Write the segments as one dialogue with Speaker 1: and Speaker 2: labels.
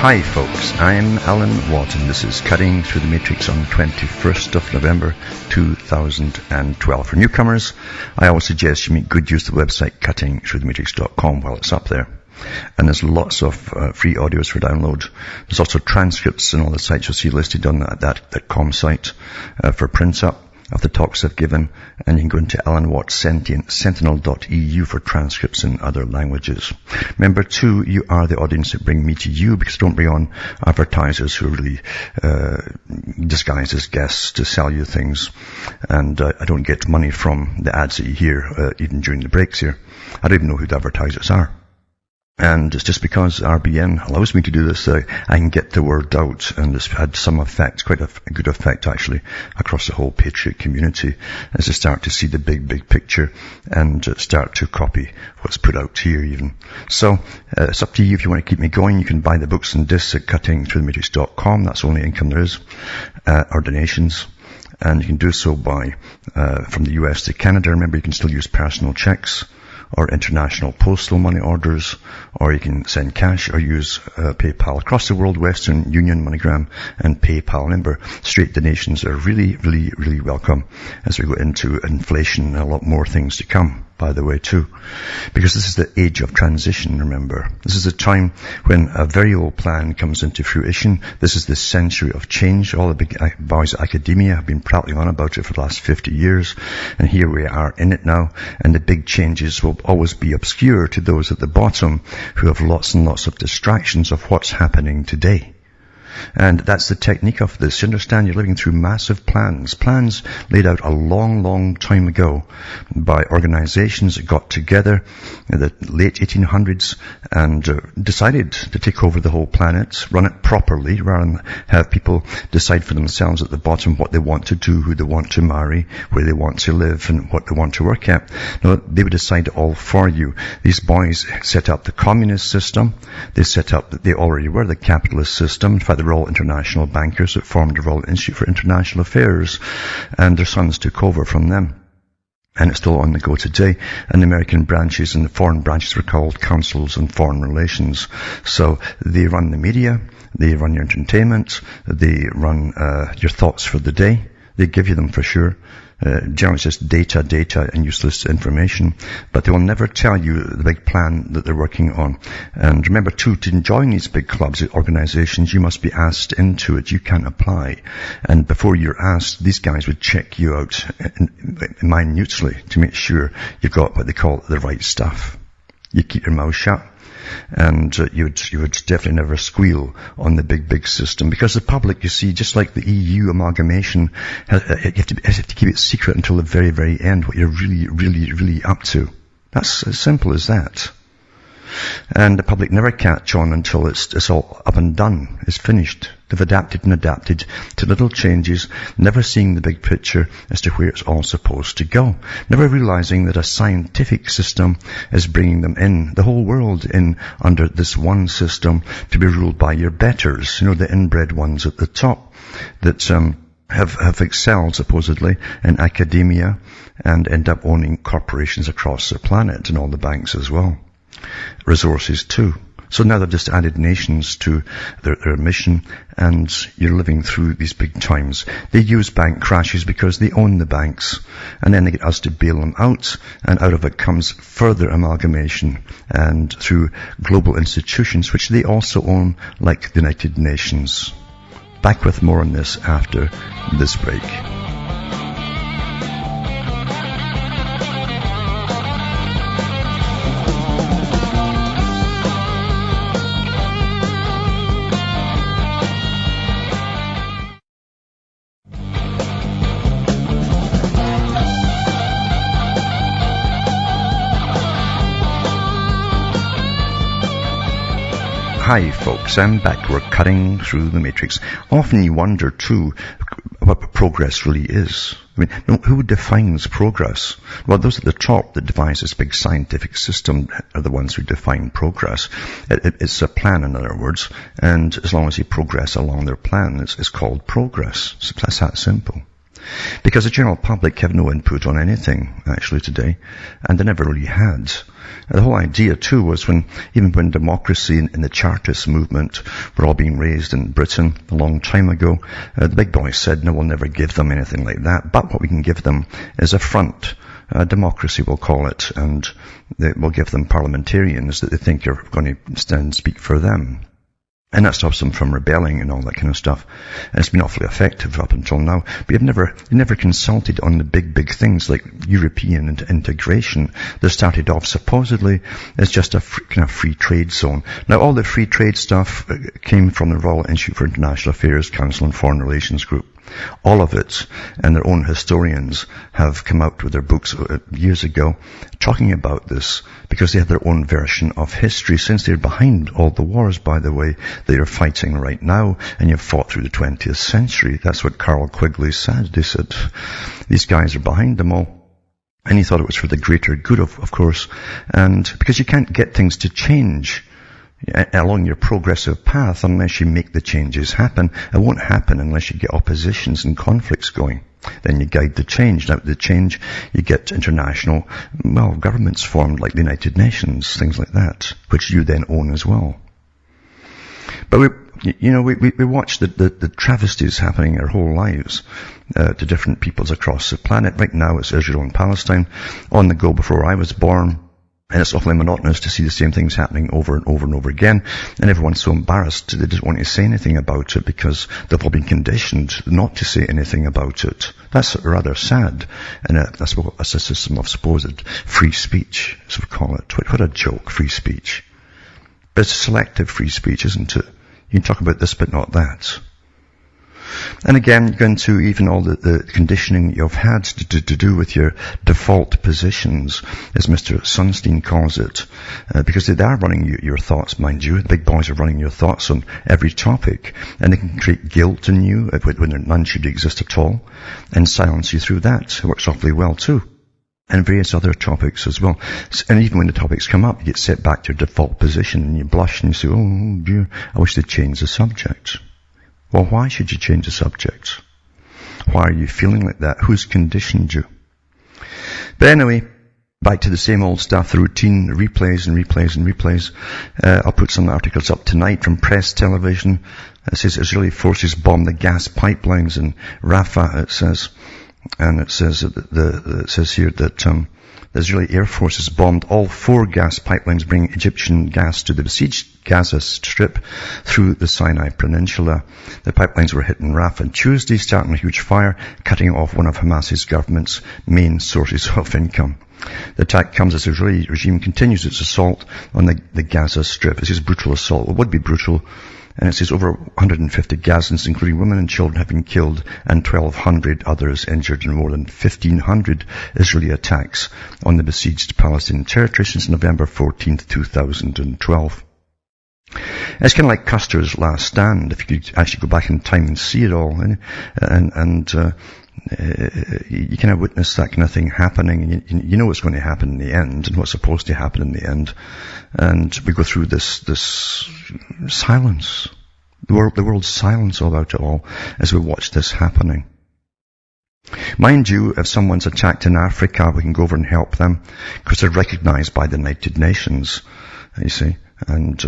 Speaker 1: Hi folks, I'm Alan Watt and this is Cutting Through the Matrix on 21st of November 2012. For newcomers, I always suggest you make good use of the website cuttingthroughthematrix.com while it's up there. And there's lots of free audios for download. There's also transcripts and all the sites you'll see listed on that com site for print up of the talks I've given, and you can go into Alan Watt Sentinel.eu for transcripts in other languages. Remember too, you are the audience that bring me to you, because I don't bring on advertisers who are really disguised as guests to sell you things, and I don't get money from the ads that you hear even during the breaks here. I don't even know who the advertisers are. And it's just because RBN allows me to do this, I can get the word out, and it's had some effect, quite a good effect actually, across the whole Patriot community, as they start to see the big picture and start to copy what's put out here even. So, it's up to you if you want to keep me going. You can buy the books and discs at cuttingthroughthematrix.com. That's the only income there is, or donations. And you can do so by, from the US to Canada. Remember, you can still use personal checks or international postal money orders, or you can send cash or use PayPal. Across the world, Western Union, MoneyGram, and PayPal. Remember, straight donations are really welcome as we go into inflation and a lot more things to come, by the way, too. Because this is the age of transition, remember. This is a time when a very old plan comes into fruition. This is the century of change. All the big boys at academia have been prattling on about it for the last 50 years. And here we are in it now. And the big changes will always be obscure to those at the bottom who have lots and lots of distractions of what's happening today. And that's the technique of this. You understand, you're living through massive plans laid out a long time ago by organizations that got together in the late 1800s and decided to take over the whole planet, run it properly, rather than have people decide for themselves at the bottom what they want to do, who they want to marry, where they want to live, and what they want to work at. No, they would decide all for you. These boys set up the communist system. They already were the capitalist system. In fact, they were all international bankers that formed the Royal Institute for International Affairs, and their sons took over from them. And it's still on the go today. And the American branches and the foreign branches were called councils on foreign relations. So they run the media, they run your entertainment, they run your thoughts for the day. They give you them for sure. Generally it's just data and useless information, but they will never tell you the big plan that they're working on. And remember too, to join these big clubs, organizations, you must be asked into it. You can't apply. And before you're asked, these guys would check you out minutely to make sure you've got what they call the right stuff. You keep your mouth shut. And you would definitely never squeal on the big system, because the public, you see, just like the EU amalgamation, you have to keep it secret until the very end what you're really up to. That's as simple as that. And the public never catch on until it's all up and done. It's finished. They've adapted to little changes, never seeing the big picture as to where it's all supposed to go. Never realizing that a scientific system is bringing them in, the whole world in, under this one system to be ruled by your betters. You know, the inbred ones at the top that have excelled supposedly in academia and end up owning corporations across the planet, and all the banks as well. Resources too. So now they've just added nations to their mission, and you're living through these big times. They use bank crashes because they own the banks, and then they get us to bail them out, and out of it comes further amalgamation, and through global institutions which they also own, like the United Nations. Back with more on this after this break. Hi folks, I'm back. We're cutting through the matrix. Often you wonder too what progress really is. I mean, who defines progress? Well, those at the top that devise this big scientific system are the ones who define progress. It's a plan, in other words, and as long as you progress along their plan, it's called progress. So that's that simple. Because the general public have no input on anything, actually, today, and they never really had. The whole idea, too, was even when democracy and the Chartist movement were all being raised in Britain a long time ago, the big boys said, no, we'll never give them anything like that, but what we can give them is a front. Democracy, we'll call it, and we'll give them parliamentarians that they think are going to stand and speak for them. And that stops them from rebelling and all that kind of stuff. And it's been awfully effective up until now. But you've never consulted on the big things like European integration. They started off supposedly as just a kind of free trade zone. Now all the free trade stuff came from the Royal Institute for International Affairs Council and Foreign Relations Group. All of it, and their own historians have come out with their books years ago talking about this because they have their own version of history, since they're behind all the wars, by the way, they are fighting right now, and you've fought through the 20th century. That's what Carl Quigley said. They said, these guys are behind them all. And he thought it was for the greater good, of course, and because you can't get things to change along your progressive path unless you make the changes happen. It won't happen unless you get oppositions and conflicts going. Then you guide the change. Now, the change, you get international, governments formed like the United Nations, things like that, which you then own as well. But we watch the travesties happening our whole lives to different peoples across the planet. Right now, it's Israel and Palestine. On the go before I was born. And it's awfully monotonous to see the same things happening over and over and over again. And everyone's so embarrassed they don't want to say anything about it because they've all been conditioned not to say anything about it. That's rather sad. And that's a system of supposed free speech, as we call it. What a joke, free speech. But it's selective free speech, isn't it? You can talk about this but not that. And again, you go into even all the conditioning you've had to do with your default positions, as Mr. Sunstein calls it, because they are running your thoughts, mind you. The big boys are running your thoughts on every topic, and they can create guilt in you when none should exist at all, and silence you through that. It works awfully well too. And various other topics as well. And even when the topics come up, you get set back to your default position, and you blush and you say, oh dear, I wish they'd change the subject. Well, why should you change the subject? Why are you feeling like that? Who's conditioned you? But anyway, back to the same old stuff, the routine, replays and replays and replays. I'll put some articles up tonight from Press Television. It says Israeli forces bomb the gas pipelines in Rafah, it says. And it says here that the Israeli Air Force has bombed all 4 gas pipelines bringing Egyptian gas to the besieged Gaza Strip through the Sinai Peninsula. The pipelines were hit in Rafah on Tuesday, starting a huge fire, cutting off one of Hamas's government's main sources of income. The attack comes as the Israeli regime continues its assault on the Gaza Strip. This is brutal assault. It would be brutal. And it says over 150 Gazans, including women and children, have been killed and 1,200 others injured in more than 1,500 Israeli attacks on the besieged Palestinian territory since November 14th, 2012. It's kind of like Custer's Last Stand, if you could actually go back in time and see it all. And you kind of witness that kind of thing happening, and you know what's going to happen in the end and what's supposed to happen in the end. And we go through this silence, the world's silence about it all as we watch this happening. Mind you, if someone's attacked in Africa, we can go over and help them because they're recognized by the United Nations, you see. And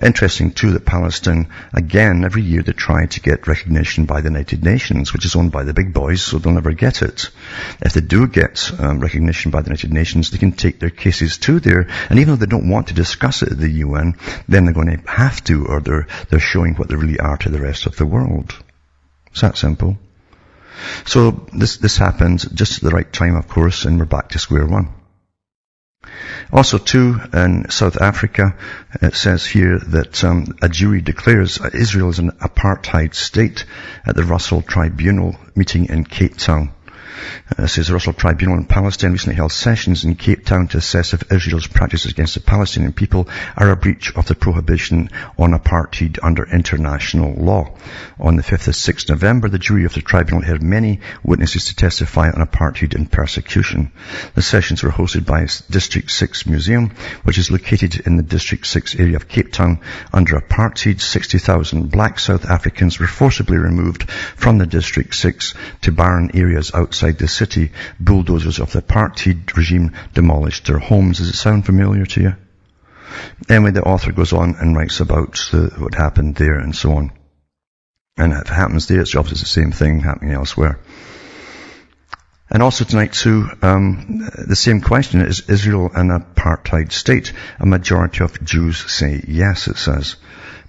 Speaker 1: interesting too that Palestine, again, every year they try to get recognition by the United Nations, which is owned by the big boys, so they'll never get it. If they do get recognition by the United Nations, they can take their cases to there, and even though they don't want to discuss it at the UN, then they're going to have to, or they're showing what they really are to the rest of the world. It's that simple. So this happened just at the right time, of course, and we're back to square one. Also, too, in South Africa, it says here that a jury declares Israel is an apartheid state at the Russell Tribunal meeting in Cape Town. Says the Russell Tribunal in Palestine recently held sessions in Cape Town to assess if Israel's practices against the Palestinian people are a breach of the prohibition on apartheid under international law. On the 5th and 6th November, the jury of the tribunal had many witnesses to testify on apartheid and persecution. The sessions were hosted by District 6 Museum, which is located in the District 6 area of Cape Town. Under apartheid, 60,000 black South Africans were forcibly removed from the District 6 to barren areas outside the city. Bulldozers of the apartheid regime demolished their homes. Does it sound familiar to you? Anyway, the author goes on and writes about what happened there and so on. And if it happens there, it's obviously the same thing happening elsewhere. And also tonight too, the same question, is Israel an apartheid state? A majority of Jews say yes, it says.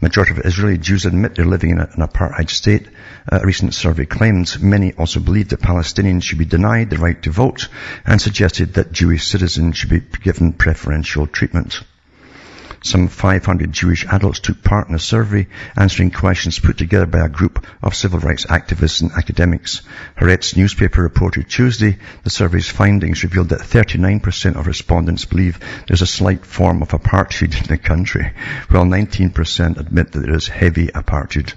Speaker 1: Majority of Israeli Jews admit they're living in an apartheid state. A recent survey claims many also believe that Palestinians should be denied the right to vote and suggested that Jewish citizens should be given preferential treatment. Some 500 Jewish adults took part in a survey answering questions put together by a group of civil rights activists and academics. Haaretz newspaper reported Tuesday the survey's findings revealed that 39% of respondents believe there's a slight form of apartheid in the country, while 19% admit that there is heavy apartheid.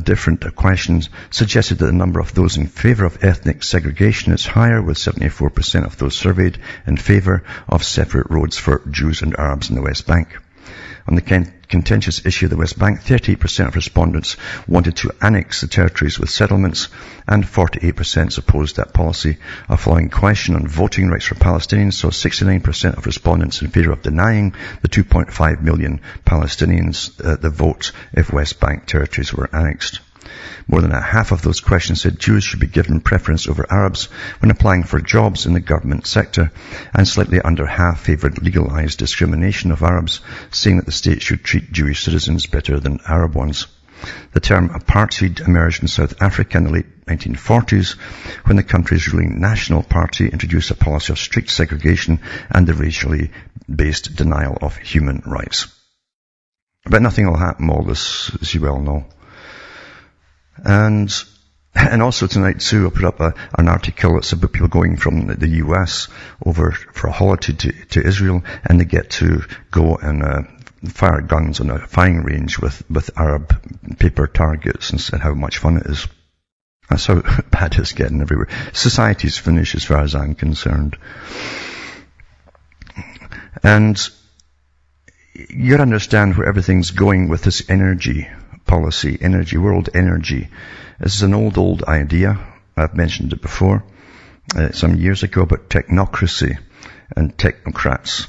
Speaker 1: Different questions suggested that the number of those in favor of ethnic segregation is higher, with 74% of those surveyed in favor of separate roads for Jews and Arabs in the West Bank. On the contentious issue of the West Bank, 38% of respondents wanted to annex the territories with settlements, and 48% opposed that policy. A following question on voting rights for Palestinians saw 69% of respondents in favor of denying the 2.5 million Palestinians the vote if West Bank territories were annexed. More than a half of those questions said Jews should be given preference over Arabs when applying for jobs in the government sector, and slightly under half favoured legalised discrimination of Arabs, saying that the state should treat Jewish citizens better than Arab ones. The term apartheid emerged in South Africa in the late 1940s when the country's ruling National Party introduced a policy of strict segregation and the racially based denial of human rights. But nothing will happen all this, as you well know. And also tonight too, I put up an article that's about people going from the US over for a holiday to Israel, and they get to go and fire guns on a firing range with Arab paper targets and how much fun it is. That's how bad it's getting everywhere. Society's finished as far as I'm concerned. And you gotta understand where everything's going with this energy policy, world energy. This is an old idea. I've mentioned it before, some years ago, about technocracy and technocrats.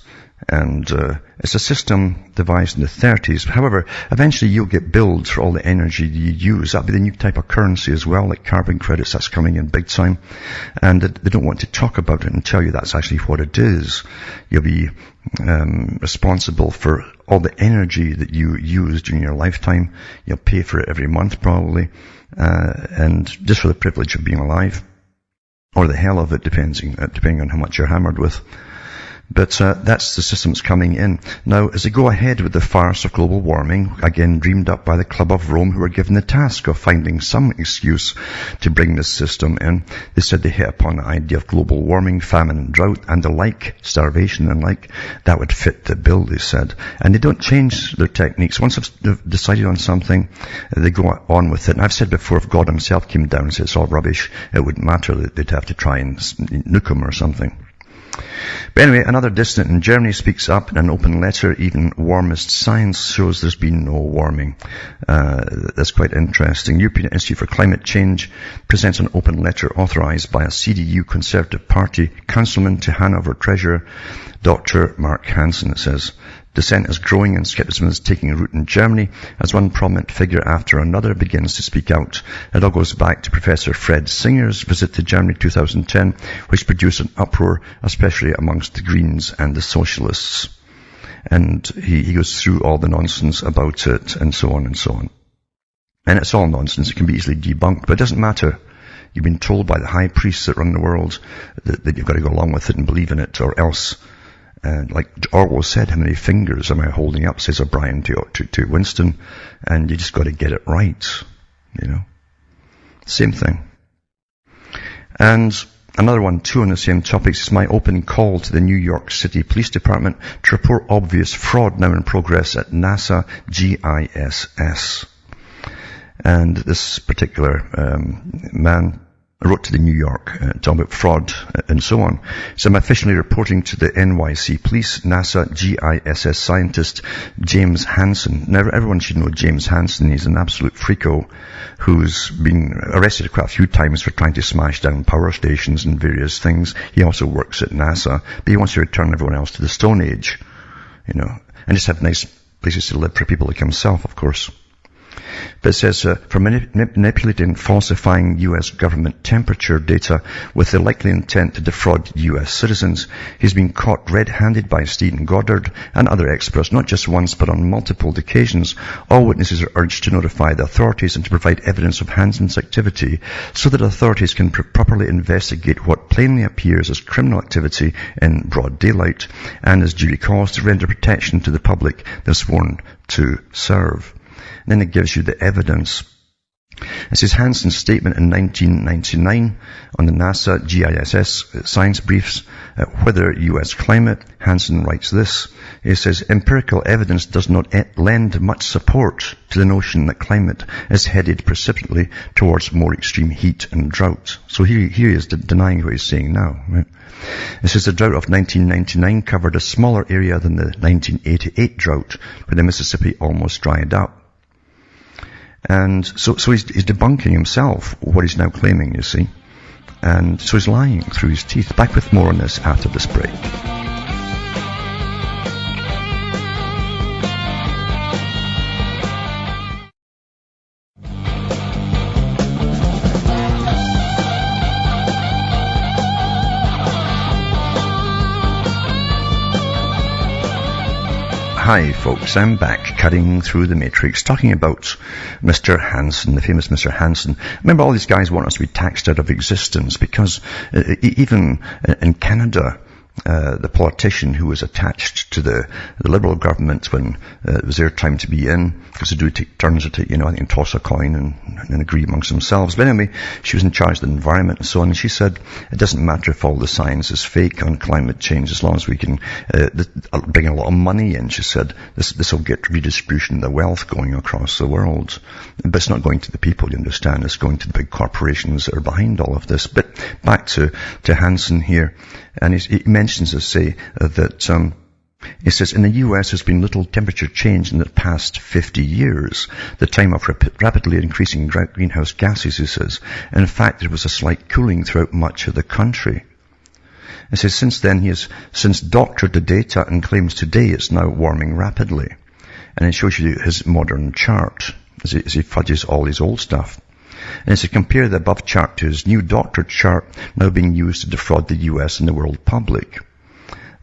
Speaker 1: And it's a system devised in the 30s. However, eventually you'll get billed for all the energy you use. That'll be the new type of currency as well, like carbon credits. That's coming in big time. And they don't want to talk about it and tell you that's actually what it is. You'll be responsible for all the energy that you use during your lifetime. You'll pay for it every month probably, and just for the privilege of being alive, or the hell of it, depending on how much you're hammered with. But that's the system that's coming in. Now, as they go ahead with the farce of global warming, again dreamed up by the Club of Rome, who were given the task of finding some excuse to bring this system in, they said they hit upon the idea of global warming, famine and drought, and the like, starvation and like, that would fit the bill, they said. And they don't change their techniques. Once they've decided on something, they go on with it. And I've said before, if God himself came down and said it's all rubbish, it wouldn't matter. They'd have to try and nuke him or something. But anyway, another dissident in Germany speaks up in an open letter. Even warmist science shows there's been no warming. That's quite interesting. European Institute for Climate Change presents an open letter authorized by a CDU Conservative Party councilman to Hanover Treasurer Dr. Mark Hansen, it says. Dissent is growing and skepticism is taking root in Germany as one prominent figure after another begins to speak out. It all goes back to Professor Fred Singer's visit to Germany 2010, which produced an uproar, especially amongst the Greens and the Socialists. And he goes through all the nonsense about it and so on and so on. And it's all nonsense. It can be easily debunked, but it doesn't matter. You've been told by the high priests that run the world that you've got to go along with it and believe in it, or else. And like Orwell said, how many fingers am I holding up, says O'Brien to Winston, and you just got to get it right, you know. Same thing. And another one, too, on the same topics, is my open call to the New York City Police Department to report obvious fraud now in progress at NASA GISS. And this particular man wrote to the New York, talking about fraud and so on. So I'm officially reporting to the NYC Police, NASA GISS scientist James Hansen. Now, everyone should know James Hansen. He's an absolute freako who's been arrested quite a few times for trying to smash down power stations and various things. He also works at NASA, but he wants to return everyone else to the Stone Age, and just have nice places to live for people like himself, of course. But it says, for manipulating and falsifying U.S. government temperature data with the likely intent to defraud U.S. citizens, he's been caught red-handed by Stephen Goddard and other experts, not just once but on multiple occasions. All witnesses are urged to notify the authorities and to provide evidence of Hansen's activity so that authorities can properly investigate what plainly appears as criminal activity in broad daylight and as duty calls to render protection to the public they're sworn to serve. And then it gives you the evidence. It says Hansen's statement in 1999 on the NASA GISS science briefs, whether U.S. climate. Hansen writes this. He says, empirical evidence does not lend much support to the notion that climate is headed precipitously towards more extreme heat and drought. So here he is denying what he's saying now. Right? It says the drought of 1999 covered a smaller area than the 1988 drought, where the Mississippi almost dried up. And so he's debunking himself, what he's now claiming, you see. And so he's lying through his teeth. Back with more on this after this break. Hi folks, I'm back cutting through the matrix, talking about Mr. Hansen, the famous Mr. Hansen. Remember, all these guys want us to be taxed out of existence because even in Canada, the politician who was attached to the Liberal government when it was their time to be in, because they do take turns at it, I think, toss a coin and agree amongst themselves. But anyway, she was in charge of the environment and so on, and she said, it doesn't matter if all the science is fake on climate change, as long as we can bring a lot of money in. She said, this will get redistribution of the wealth going across the world. But it's not going to the people, you understand. It's going to the big corporations that are behind all of this. But back to Hansen here. And he mentions to say that he says, in the U.S. there's been little temperature change in the past 50 years, the time of rapidly increasing greenhouse gases, he says. In fact, there was a slight cooling throughout much of the country. He says, since then he has doctored the data and claims today it's now warming rapidly. And it shows you his modern chart as he fudges all his old stuff. And as he compared the above chart to his new doctored chart now being used to defraud the US and the world public.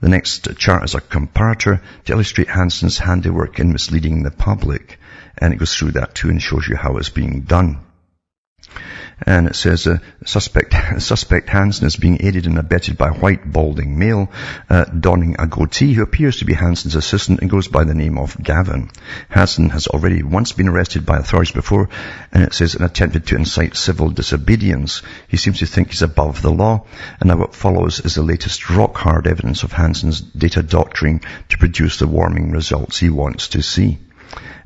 Speaker 1: The next chart is a comparator to illustrate Hansen's handiwork in misleading the public. And it goes through that too and shows you how it's being done. And it says, suspect Hansen is being aided and abetted by a white, balding male, donning a goatee, who appears to be Hansen's assistant and goes by the name of Gavin. Hansen has already once been arrested by authorities before, and it says, and attempted to incite civil disobedience. He seems to think he's above the law, and now what follows is the latest rock-hard evidence of Hansen's data doctoring to produce the warming results he wants to see.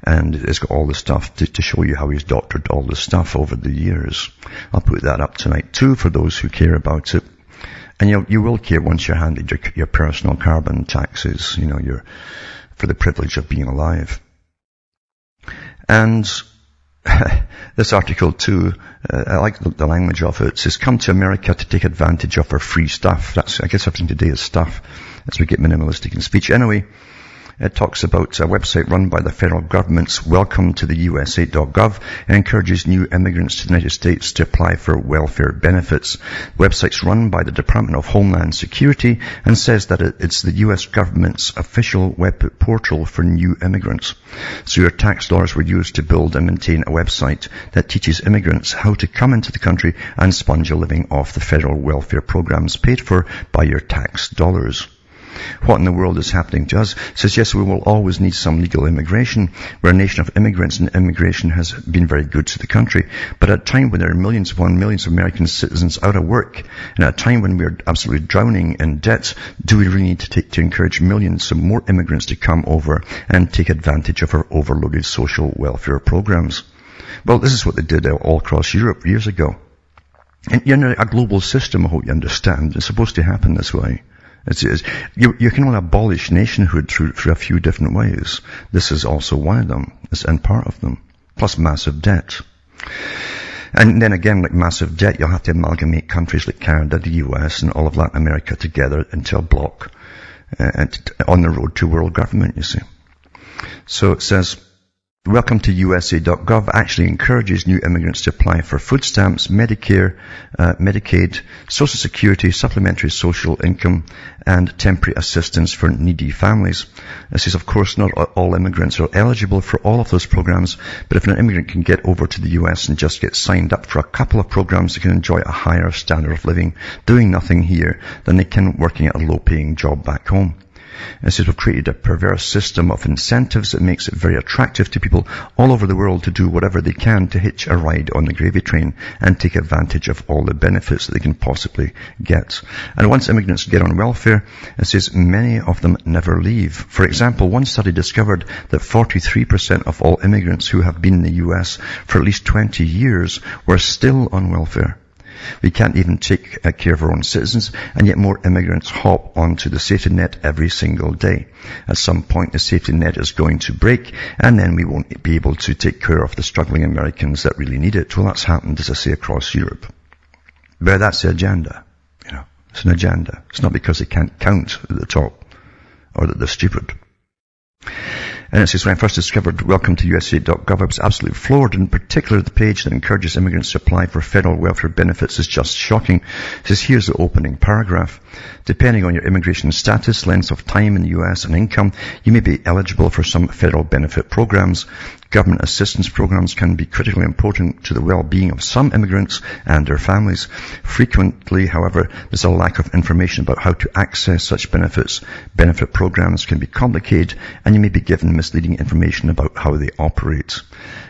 Speaker 1: And it's got all the stuff to show you how he's doctored all the stuff over the years. I'll put that up tonight too for those who care about it. And you will care once you're handed your personal carbon taxes, for the privilege of being alive. And this article too, I like the language of it. It says, come to America to take advantage of our free stuff. That's, I guess, everything today is stuff, as we get minimalistic in speech. Anyway, it talks about a website run by the federal government's Welcome to the USA.gov and encourages new immigrants to the United States to apply for welfare benefits. The website's run by the Department of Homeland Security and says that it's the U.S. government's official web portal for new immigrants. So your tax dollars were used to build and maintain a website that teaches immigrants how to come into the country and sponge a living off the federal welfare programs paid for by your tax dollars. What in the world is happening to us? It says, yes, we will always need some legal immigration. We're a nation of immigrants, and immigration has been very good to the country. But at a time when there are millions upon millions of American citizens out of work, and at a time when we're absolutely drowning in debt, do we really need to encourage millions of more immigrants to come over and take advantage of our overloaded social welfare programs? Well, this is what they did all across Europe years ago. And you're in a global system, I hope you understand. It's supposed to happen this way. You can only abolish nationhood through a few different ways. This is also one of them, and part of them. Plus massive debt. And then again, like massive debt, you'll have to amalgamate countries like Canada, the US, and all of Latin America together into a bloc on the road to world government, you see. So it says, welcome to USA.gov actually encourages new immigrants to apply for food stamps, Medicare, Medicaid, Social Security, supplementary social income, and temporary assistance for needy families. This is, of course, not all immigrants are eligible for all of those programs, but if an immigrant can get over to the US and just get signed up for a couple of programs, they can enjoy a higher standard of living doing nothing here than they can working at a low-paying job back home. It says we've created a perverse system of incentives that makes it very attractive to people all over the world to do whatever they can to hitch a ride on the gravy train and take advantage of all the benefits that they can possibly get. And once immigrants get on welfare, it says many of them never leave. For example, one study discovered that 43% of all immigrants who have been in the US for at least 20 years were still on welfare. We can't even take care of our own citizens, and yet more immigrants hop onto the safety net every single day. At some point, the safety net is going to break, and then we won't be able to take care of the struggling Americans that really need it. Well, that's happened, as I say, across Europe. But that's the agenda. It's an agenda. It's not because they can't count at the top, or that they're stupid. And it says, when I first discovered welcome to USA.gov, I was absolutely floored. In particular, the page that encourages immigrants to apply for federal welfare benefits is just shocking. It says, here's the opening paragraph. Depending on your immigration status, length of time in the US, and income, you may be eligible for some federal benefit programs. Government assistance programs can be critically important to the well-being of some immigrants and their families. Frequently, however, there's a lack of information about how to access such benefits. Benefit programs can be complicated, and you may be given misleading information about how they operate.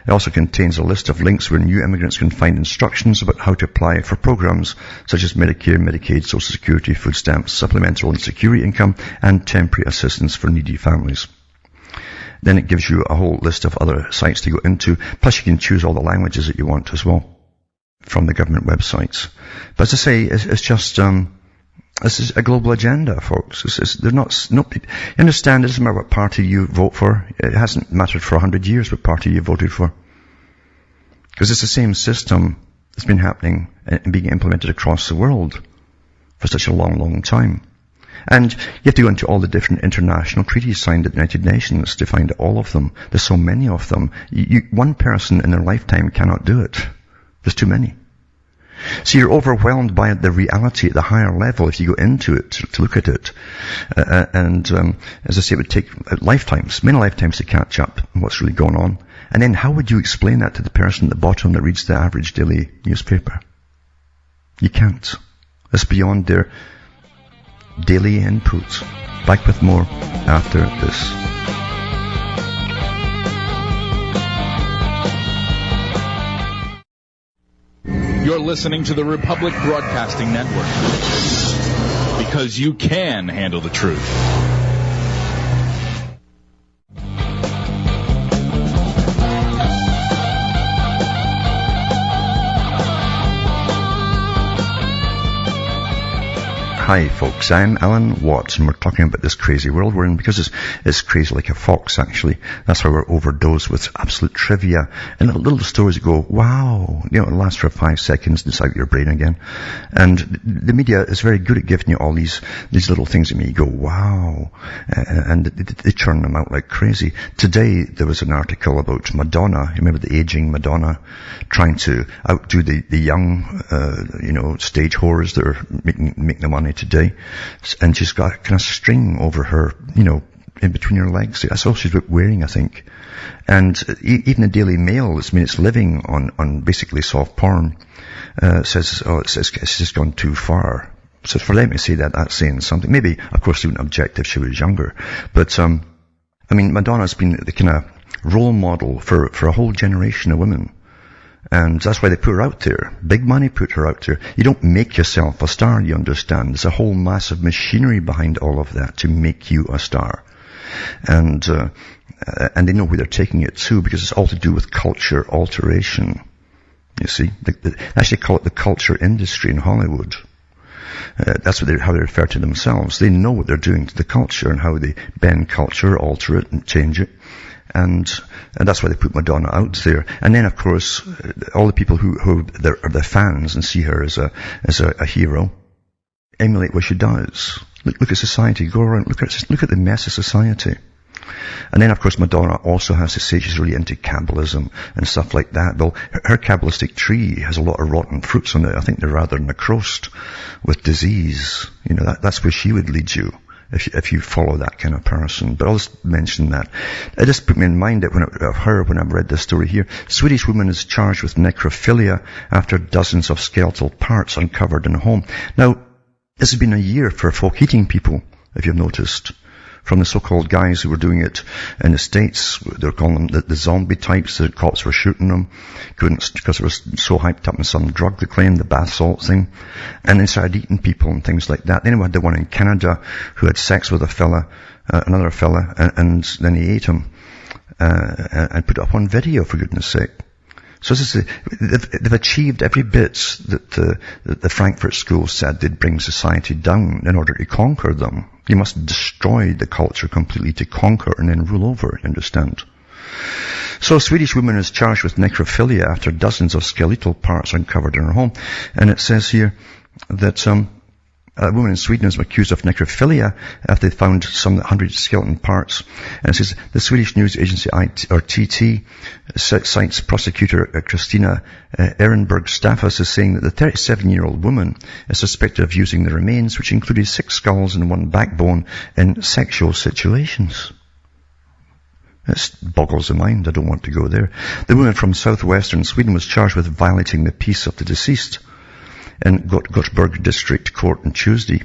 Speaker 1: It also contains a list of links where new immigrants can find instructions about how to apply for programs such as Medicare, Medicaid, Social Security, food stamps, supplemental and security income, and temporary assistance for needy families. Then it gives you a whole list of other sites to go into. Plus you can choose all the languages that you want as well from the government websites. But as I say, it's just, this is a global agenda, folks. They're not, you understand, it doesn't matter what party you vote for. It hasn't mattered for 100 years what party you voted for. Because it's the same system that's been happening and being implemented across the world for such a long, long time. And you have to go into all the different international treaties signed at the United Nations to find all of them. There's so many of them. One person in their lifetime cannot do it. There's too many. So you're overwhelmed by the reality at the higher level if you go into it to look at it. As I say, it would take lifetimes, many lifetimes to catch up on what's really going on. And then how would you explain that to the person at the bottom that reads the average daily newspaper? You can't. It's beyond their daily inputs. Back with more after this.
Speaker 2: You're listening to the Republic Broadcasting Network, because you can handle the truth.
Speaker 1: Hi folks, I'm Alan Watts, and we're talking about this crazy world we're in because it's crazy like a fox, actually. That's why we're overdosed with absolute trivia and little stories that go, wow, it lasts for 5 seconds and it's out your brain again. And the media is very good at giving you all these little things that make you go, wow, and they churn them out like crazy. Today there was an article about Madonna. You remember the aging Madonna trying to outdo the young, stage whores that are making the money today, and she's got a kind of string over her, in between her legs. That's all she's wearing, I think. And even the Daily Mail, it's living on basically soft porn, says, it's just gone too far. So for them to say that, that's saying something. Maybe, of course, they wouldn't object if she was younger. But, Madonna's been the kind of role model for a whole generation of women. And that's why they put her out there. Big money put her out there. You don't make yourself a star, you understand. There's a whole massive machinery behind all of that to make you a star. And they know where they're taking it to, because it's all to do with culture alteration. You see, they actually call it the culture industry in Hollywood. That's how they refer to themselves. They know what they're doing to the culture and how they bend culture, alter it, and change it. And that's why they put Madonna out there. And then, of course, all the people who are the fans and see her as a hero emulate what she does. Look at society. Go around. Look at the mess of society. And then, of course, Madonna also has to say she's really into Kabbalism and stuff like that. Well, her Kabbalistic tree has a lot of rotten fruits on it. I think they're rather necrosed with disease. You know, that's where she would lead you if you follow that kind of person. But I'll just mention that. It just put me in mind that when I read this story here. Swedish woman is charged with necrophilia after dozens of skeletal parts uncovered in a home. Now, this has been a year for folk eating people, if you've noticed. From the so-called guys who were doing it in the States, they were calling them the zombie types. The cops were shooting them, because they were so hyped up in some drug they claimed, the bath salt thing. And they started eating people and things like that. Then we had the one in Canada who had sex with another fella, and then he ate him, and put it up on video, for goodness sake. So they've achieved every bit that the Frankfurt School said they'd bring society down in order to conquer them. You must destroy the culture completely to conquer and then rule over, you understand? So a Swedish woman is charged with necrophilia after dozens of skeletal parts uncovered in her home. And it says here that a woman in Sweden is accused of necrophilia after they found some 100 skeleton parts. And it says the Swedish news agency TT cites prosecutor Kristina Ehrenberg Staffas as saying that the 37-year-old woman is suspected of using the remains, which included 6 skulls and 1 backbone, in sexual situations. This boggles the mind. I don't want to go there. The woman from southwestern Sweden was charged with violating the peace of the deceased in Gothenburg District Court on Tuesday.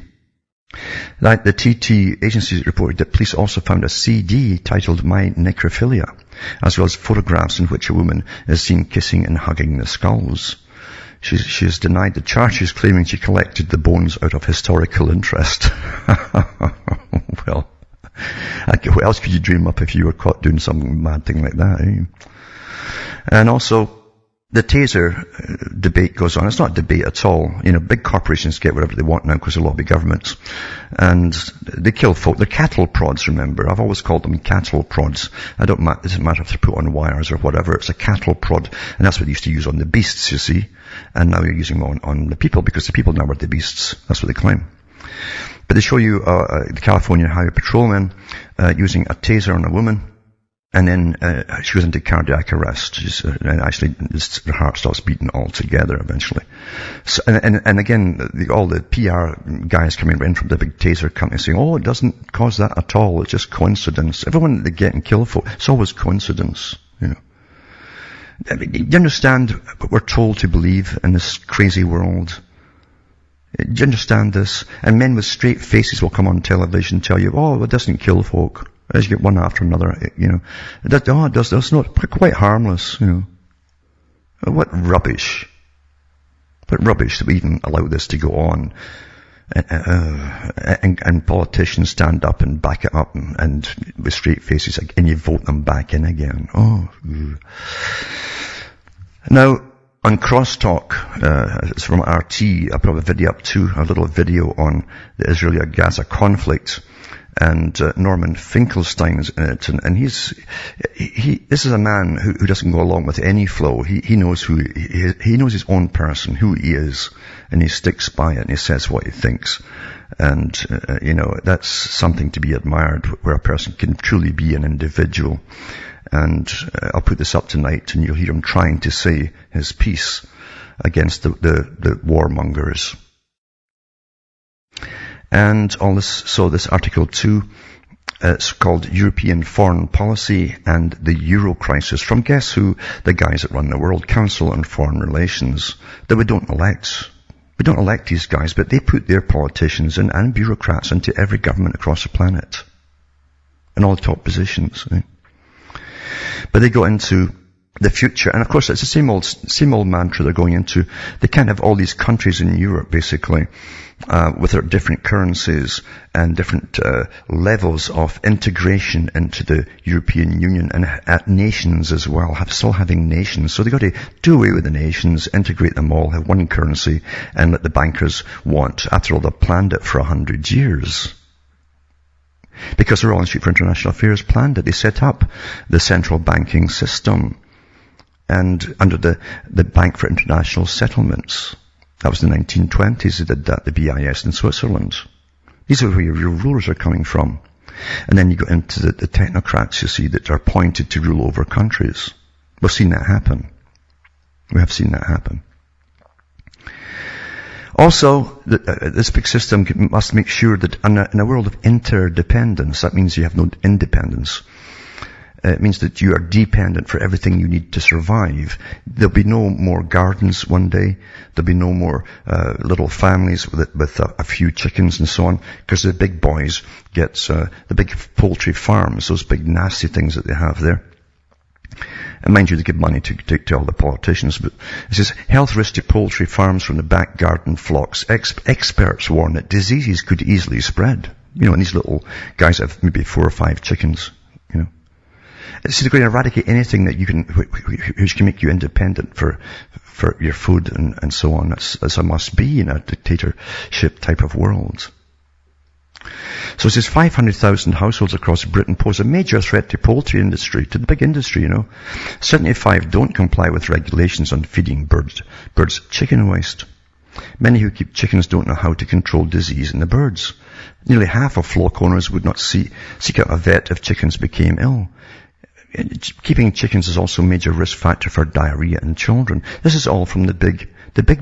Speaker 1: Like the TT agency reported that police also found a CD titled My Necrophilia, as well as photographs in which a woman is seen kissing and hugging the skulls. She has denied the charges, claiming she collected the bones out of historical interest. Well, what else could you dream up if you were caught doing some mad thing like that, eh? And also, the taser debate goes on. It's not a debate at all. You know, big corporations get whatever they want now because they lobby governments. And they kill folk. They're cattle prods, remember. I've always called them cattle prods. It doesn't matter if they're put on wires or whatever. It's a cattle prod. And that's what they used to use on the beasts, you see. And now you're using them on the people, because the people now are the beasts. That's what they claim. But they show you the California Highway Patrolman using a taser on a woman. And then she goes into cardiac arrest. And actually, her heart stops beating altogether eventually. So, and again, all the PR guys coming in from the big taser company saying, oh, it doesn't cause that at all. It's just coincidence. Everyone they get and kill for, it's always coincidence, you know. I mean, do you understand what we're told to believe in this crazy world? Do you understand this? And men with straight faces will come on television and tell you, oh, it doesn't kill folk. As you get one after another, you know. It does. It's not quite harmless, you know. What rubbish. What rubbish that we even allow this to go on. And politicians stand up and back it up and with straight faces, and you vote them back in again. Oh. Now, on Crosstalk, it's from RT, I put a video up too, a little video on the Israeli-Gaza conflict. And Norman Finkelstein is in it, and this is a man who doesn't go along with any flow. He knows he knows his own person, who he is, and he sticks by it, and he says what he thinks. And you know, that's something to be admired, where a person can truly be an individual. And I'll put this up tonight, and you'll hear him trying to say his piece against the warmongers. And all this, so this article 2, it's called European Foreign Policy and the Euro Crisis, from guess who? The guys that run the World Council on Foreign Relations, that we don't elect. We don't elect these guys, but they put their politicians and bureaucrats into every government across the planet. In all the top positions. Right? But they go into the future, and of course it's the same old mantra they're going into. They can't have all these countries in Europe, basically, with their different currencies and different levels of integration into the European Union, and at nations as well, still having nations. So they've got to do away with the nations, integrate them all, have one currency, and let the bankers want. After all, they've planned it for 100 years. Because the Royal Institute for International Affairs planned it. They set up the central banking system and under the Bank for International Settlements. That was the 1920s. They did that, the BIS in Switzerland. These are where your rulers are coming from. And then you go into the technocrats, you see, that are appointed to rule over countries. We've seen that happen. We have seen that happen. Also, this big system must make sure that in a world of interdependence, that means you have no independence. It means that you are dependent for everything you need to survive. There'll be no more gardens one day. There'll be no more little families with a few chickens and so on, because the big boys get the big poultry farms, those big nasty things that they have there. And mind you, they give money to all the politicians, but it says, health risk to poultry farms from the back garden flocks. Experts warn that diseases could easily spread. And these little guys have maybe 4 or 5 chickens, So they're going to eradicate anything that which can make you independent for your food and so on. That's a must be in a dictatorship type of world. So it says 500,000 households across Britain pose a major threat to poultry industry, to the big industry, 75 don't comply with regulations on feeding birds chicken waste. Many who keep chickens don't know how to control disease in the birds. Nearly half of flock owners would not seek out a vet if chickens became ill. Keeping chickens is also a major risk factor for diarrhea in children. This is all from the big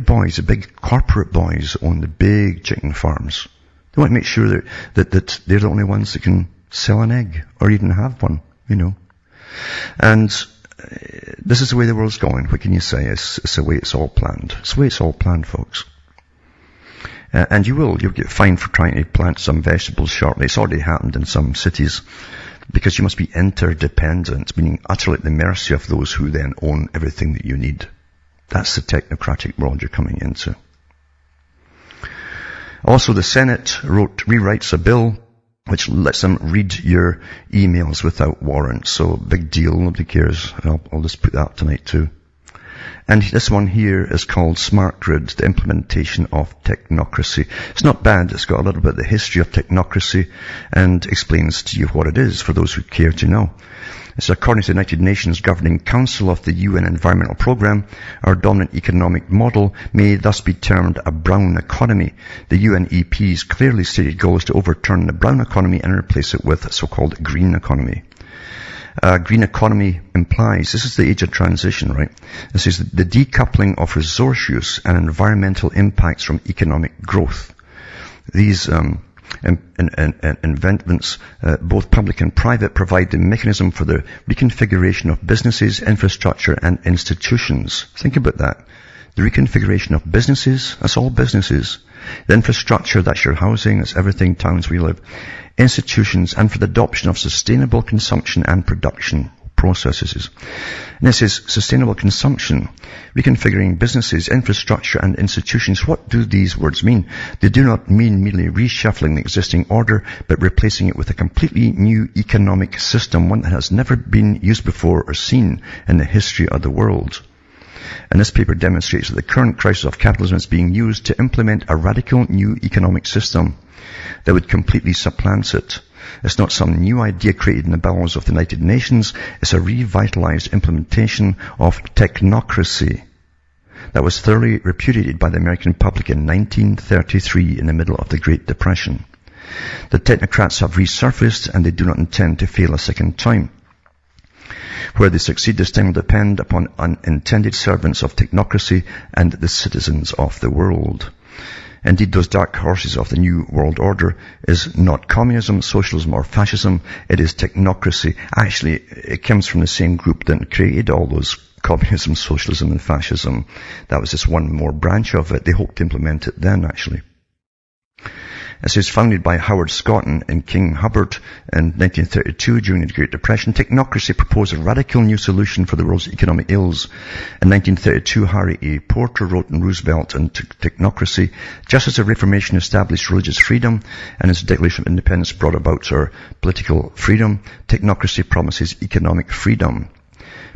Speaker 1: boys, the big corporate boys own the big chicken farms. They want to make sure that they're the only ones that can sell an egg or even have one, And this is the way the world's going. What can you say? It's the way it's all planned. It's the way it's all planned, folks. And you'll get fined for trying to plant some vegetables shortly. It's already happened in some cities. Because you must be interdependent, meaning utterly at the mercy of those who then own everything that you need. That's the technocratic world you're coming into. Also, the Senate rewrites a bill which lets them read your emails without warrants. So, big deal, nobody cares. I'll just put that up tonight too. And this one here is called Smart Grid, the implementation of technocracy. It's not bad. It's got a little bit of the history of technocracy and explains to you what it is for those who care to know. It's according to the United Nations Governing Council of the UN Environmental Programme, our dominant economic model may thus be termed a brown economy. The UNEP's clearly stated goal is to overturn the brown economy and replace it with a so-called green economy. Green economy implies, this is the age of transition, right? This is the decoupling of resource use and environmental impacts from economic growth. These investments, both public and private, provide the mechanism for the reconfiguration of businesses, infrastructure, and institutions. Think about that. The reconfiguration of businesses, that's all businesses. The infrastructure, that's your housing, that's everything, towns where you live. Institutions, and for the adoption of sustainable consumption and production processes. And this is sustainable consumption, reconfiguring businesses, infrastructure, and institutions. What do these words mean? They do not mean merely reshuffling the existing order, but replacing it with a completely new economic system, one that has never been used before or seen in the history of the world. And this paper demonstrates that the current crisis of capitalism is being used to implement a radical new economic system that would completely supplant it. It's not some new idea created in the bowels of the United Nations. It's a revitalized implementation of technocracy that was thoroughly repudiated by the American public in 1933 in the middle of the Great Depression. The technocrats have resurfaced, and they do not intend to fail a second time. Where they succeed, this time will depend upon unintended servants of technocracy and the citizens of the world. Indeed, those dark horses of the New World Order is not communism, socialism, or fascism. It is technocracy. Actually, it comes from the same group that created all those communism, socialism, and fascism. That was just one more branch of it. They hoped to implement it then, actually. It says, founded by Howard Scott and King Hubbard in 1932 during the Great Depression, Technocracy proposed a radical new solution for the world's economic ills. In 1932, Harry A. Porter wrote in Roosevelt and Technocracy, just as the Reformation established religious freedom and its Declaration of Independence brought about our political freedom, Technocracy promises economic freedom.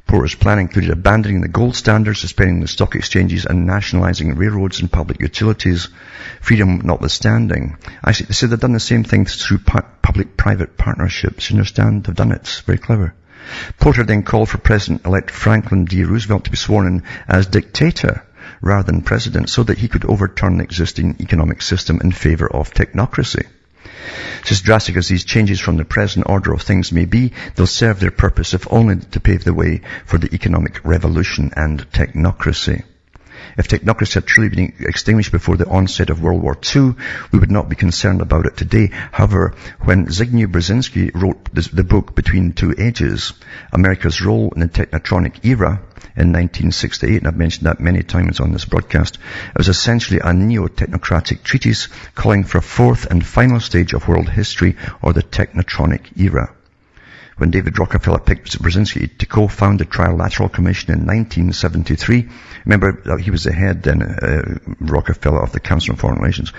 Speaker 1: Porter's plan included abandoning the gold standard, suspending the stock exchanges, and nationalizing railroads and public utilities. Freedom notwithstanding. Actually, they said they've done the same thing through public-private partnerships. You understand? They've done it. It's very clever. Porter then called for President-elect Franklin D. Roosevelt to be sworn in as dictator rather than president so that he could overturn the existing economic system in favor of technocracy. As drastic as these changes from the present order of things may be, they'll serve their purpose if only to pave the way for the economic revolution and technocracy. If technocracy had truly been extinguished before the onset of World War II, we would not be concerned about it today. However, when Zbigniew Brzezinski wrote the book Between Two Ages, America's Role in the Technotronic Era, in 1968, and I've mentioned that many times on this broadcast, it was essentially a neo-technocratic treatise calling for a fourth and final stage of world history, or the Technotronic Era. When David Rockefeller picked Brzezinski to co-found the Trilateral Commission in 1973, remember he was the head then, Rockefeller, of the Council on Foreign Relations.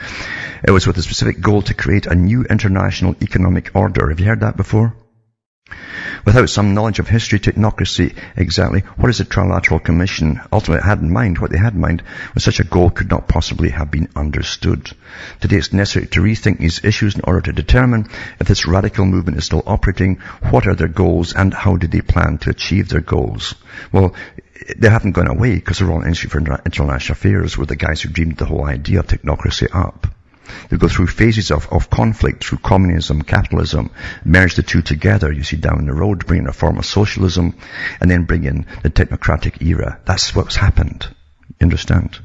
Speaker 1: It was with the specific goal to create a new international economic order. Have you heard that before? Without some knowledge of history, technocracy, exactly what is the Trilateral Commission ultimately had in mind, what they had in mind, was such a goal could not possibly have been understood. Today it's necessary to rethink these issues in order to determine if this radical movement is still operating, what are their goals, and how do they plan to achieve their goals. Well, they haven't gone away because the Royal Institute for International Affairs were the guys who dreamed the whole idea of technocracy up. They go through phases of conflict through communism, capitalism, merge the two together, you see, down the road, bring in a form of socialism, and then bring in the technocratic era. That's what's happened. You understand?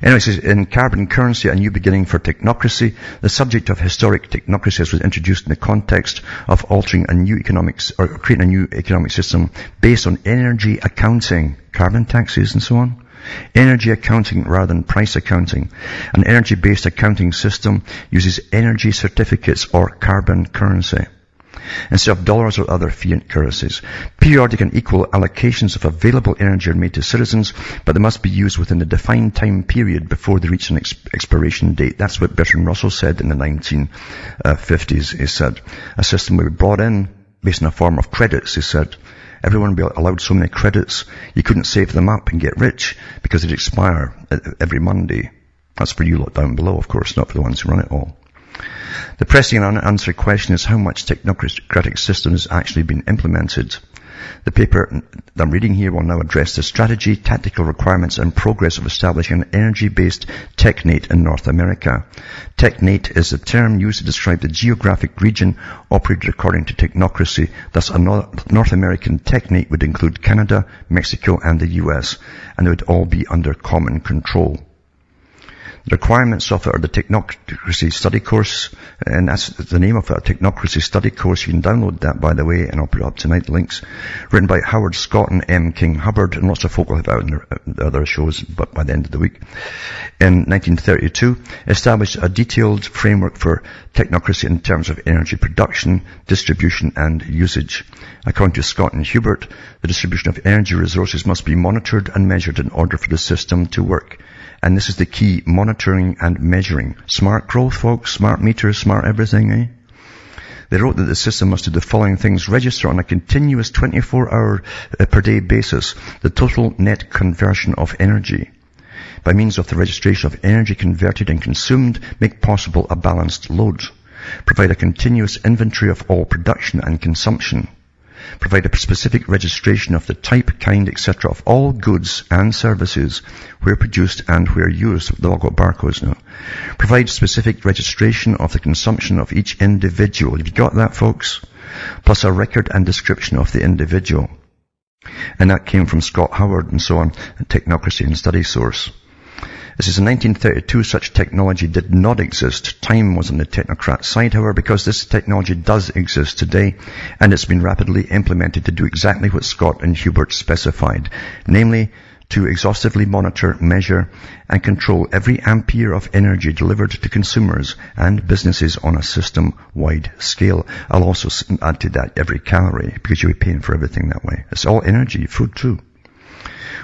Speaker 1: Anyway, it says, in Carbon Currency, A New Beginning for Technocracy, the subject of historic technocracy was introduced in the context of altering a new economics, or creating a new economic system based on energy accounting, carbon taxes and so on. Energy accounting rather than price accounting. An energy-based accounting system uses energy certificates or carbon currency instead of dollars or other fiat currencies. Periodic and equal allocations of available energy are made to citizens, but they must be used within the defined time period before they reach an expiration date. That's what Bertrand Russell said in the 1950s. He said, a system will be brought in based on a form of credits, he said. Everyone will be allowed so many credits, you couldn't save them up and get rich because they'd expire every Monday. That's for you lot down below, of course, not for the ones who run it all. The pressing and unanswered question is how much technocratic system has actually been implemented. The paper that I'm reading here will now address the strategy, tactical requirements, and progress of establishing an energy-based technate in North America. Technate is the term used to describe the geographic region operated according to technocracy. Thus, a North American technate would include Canada, Mexico, and the US, and they would all be under common control. The requirements of it are the Technocracy study course, and that's the name of it, a Technocracy study course. You can download that, by the way, and I'll put it up tonight, the links. Written by Howard Scott and M. King Hubbard, and lots of folk will have it out in their other shows, but by the end of the week. In 1932, established a detailed framework for technocracy in terms of energy production, distribution, and usage. According to Scott and Hubert, the distribution of energy resources must be monitored and measured in order for the system to work. And this is the key, monitoring and measuring. Smart growth, folks, smart meters, smart everything, eh? They wrote that the system must do the following things: register on a continuous 24-hour per day basis the total net conversion of energy. By means of the registration of energy converted and consumed, make possible a balanced load. Provide a continuous inventory of all production and consumption. Provide a specific registration of the type, kind, etc. of all goods and services, where produced and where used. They've all got barcodes now. Provide specific registration of the consumption of each individual. Have you got that, folks? Plus a record and description of the individual. And that came from Scott Howard and so on, Technocracy and Study Source. It says in 1932 such technology did not exist. Time was on the technocrat side, however, because this technology does exist today, and it's been rapidly implemented to do exactly what Scott and Hubert specified, namely to exhaustively monitor, measure, and control every ampere of energy delivered to consumers and businesses on a system-wide scale. I'll also add to that every calorie, because you'll be paying for everything that way. It's all energy, food too.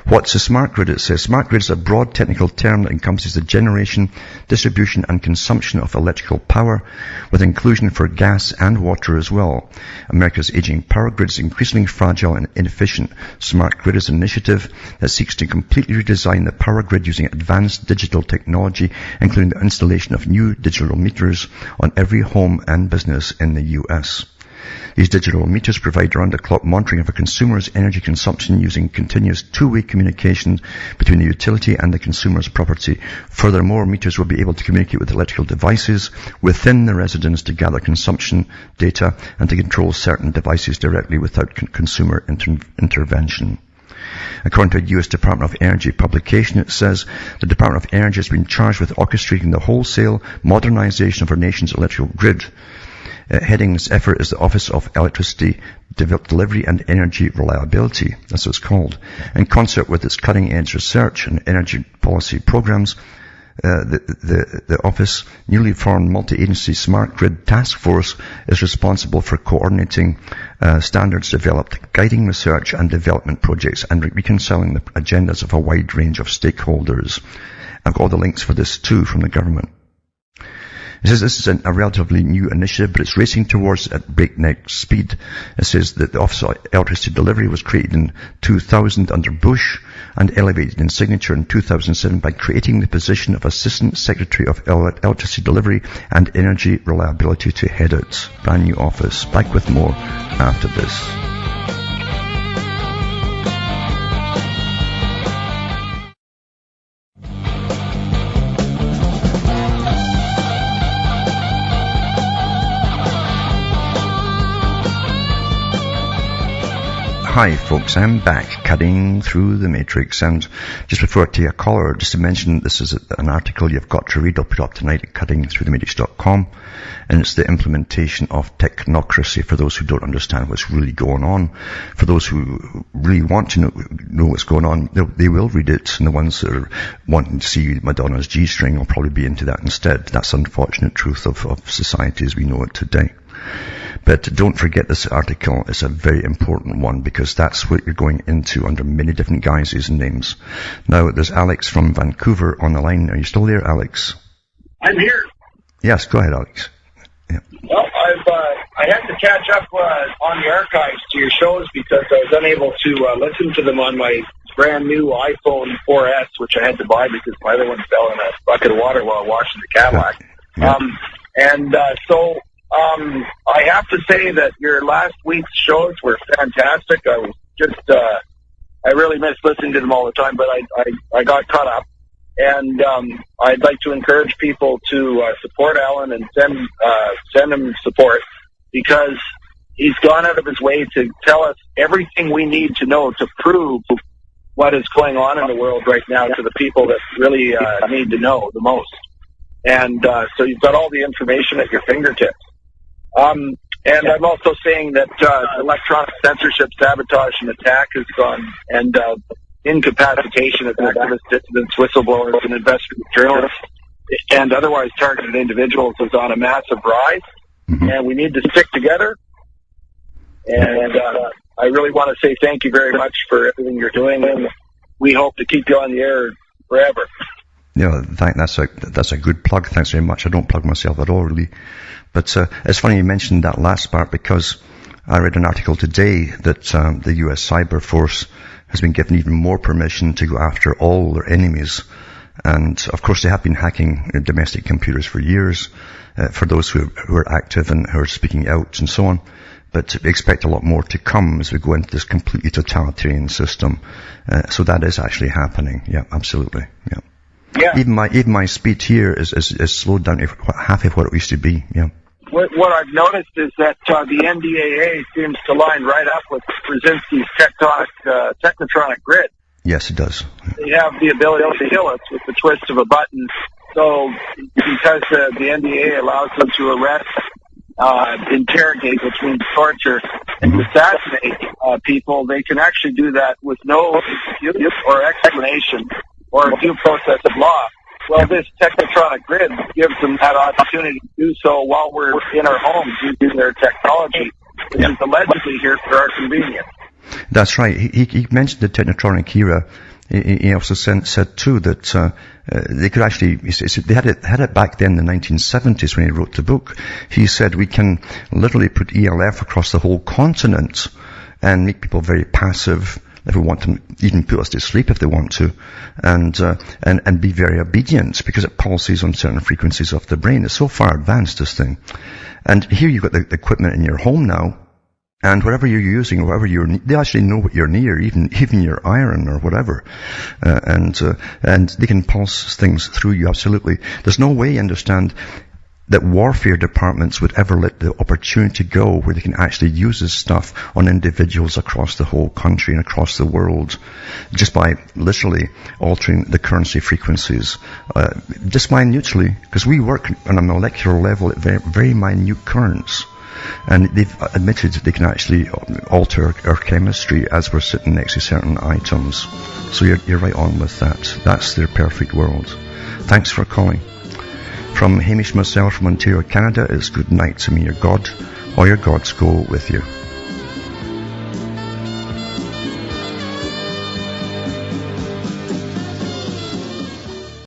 Speaker 1: What's a smart grid? It says smart grid is a broad technical term that encompasses the generation, distribution and consumption of electrical power, with inclusion for gas and water as well. America's aging power grid is increasingly fragile and inefficient. Smart grid is an initiative that seeks to completely redesign the power grid using advanced digital technology, including the installation of new digital meters on every home and business in the U.S. These digital meters provide round-the-clock monitoring of a consumer's energy consumption using continuous two-way communication between the utility and the consumer's property. Furthermore, meters will be able to communicate with electrical devices within the residence to gather consumption data and to control certain devices directly without consumer intervention. According to a U.S. Department of Energy publication, it says the Department of Energy has been charged with orchestrating the wholesale modernization of our nation's electrical grid. Heading this effort is the Office of Electricity Delivery and Energy Reliability, that's what it's called. In concert with its cutting-edge research and energy policy programs, the office, newly formed multi-agency smart grid task force, is responsible for coordinating standards developed, guiding research and development projects, and reconciling the agendas of a wide range of stakeholders. I've got all the links for this too from the government. It says this is a relatively new initiative, but it's racing towards it at breakneck speed. It says that the Office of Electricity Delivery was created in 2000 under Bush and elevated in signature in 2007 by creating the position of Assistant Secretary of Electricity Delivery and Energy Reliability to head its brand new office. Back with more after this. Hi folks, I'm back cutting through the matrix, and just before I take a caller, just to mention this is an article you've got to read. I'll put up tonight at cuttingthroughthematrix.com, and it's the implementation of technocracy for those who don't understand what's really going on. For those who really want to know what's going on, they will read it, and the ones that are wanting to see Madonna's G-string will probably be into that instead. That's the unfortunate truth of society as we know it today. But don't forget this article is a very important one, because that's what you're going into under many different guises and names. Now, there's Alex from Vancouver on the line. Are you still there, Alex?
Speaker 3: I'm here.
Speaker 1: Yes, go ahead, Alex. Yeah.
Speaker 3: Well, I had to catch up on the archives to your shows because I was unable to listen to them on my brand new iPhone 4S, which I had to buy because my other one fell in a bucket of water while washing the Cadillac.
Speaker 1: Yeah.
Speaker 3: So I have to say that your last week's shows were fantastic. I was just, I really missed listening to them all the time, but I got caught up. And I'd like to encourage people to support Alan and send him support, because he's gone out of his way to tell us everything we need to know to prove what is going on in the world right now to the people that really need to know the most. And so you've got all the information at your fingertips. And I'm also saying that electronic censorship, sabotage, and attack has gone, and incapacitation of activists, dissidents, whistleblowers, and investigative journalists, and otherwise targeted individuals is on a massive rise. Mm-hmm. And we need to stick together. And I really want to say thank you very much for everything you're doing, and we hope to keep you on the air forever.
Speaker 1: Yeah, that's a good plug. Thanks very much. I don't plug myself at all, really. But it's funny you mentioned that last part, because I read an article today that the U.S. Cyber Force has been given even more permission to go after all their enemies. And, of course, they have been hacking domestic computers for years, for those who are active and who are speaking out and so on. But expect a lot more to come as we go into this completely totalitarian system. So that is actually happening. Yeah, absolutely. Yeah.
Speaker 3: Yeah.
Speaker 1: Even my speed here is slowed down to half of what it used to be. Yeah.
Speaker 3: What I've noticed is that the NDAA seems to line right up with Brzezinski's technotronic grid.
Speaker 1: Yes, it does.
Speaker 3: actually have the ability to kill us with the twist of a button. So, because the NDA allows them to arrest, interrogate, which means torture, and assassinate people, they can actually do that with no excuse or explanation or due process of law. Well, this technotronic grid gives them that opportunity to do so while we're in our homes using their technology, which is allegedly here for our convenience.
Speaker 1: That's right. He mentioned the technotronic era. He also said too that they could actually, they had it back then in the 1970s when he wrote the book. He said we can literally put ELF across the whole continent and make people very passive if we want them, even put us to sleep if they want to, and be very obedient because it pulses on certain frequencies of the brain. It's so far advanced, this thing. And here you've got the equipment in your home now. And whatever you're using, they actually know what you're near, even your iron or whatever. And they can pulse things through you, absolutely. There's no way, understand, that warfare departments would ever let the opportunity go where they can actually use this stuff on individuals across the whole country and across the world just by literally altering the currency frequencies, just minutely, because we work on a molecular level at very, very minute currents. And they've admitted that they can actually alter our chemistry as we're sitting next to certain items. So you're right on with that. That's their perfect world. Thanks for calling. From Hamish myself from Ontario, Canada, it's good night to me, your God, or your gods go with you.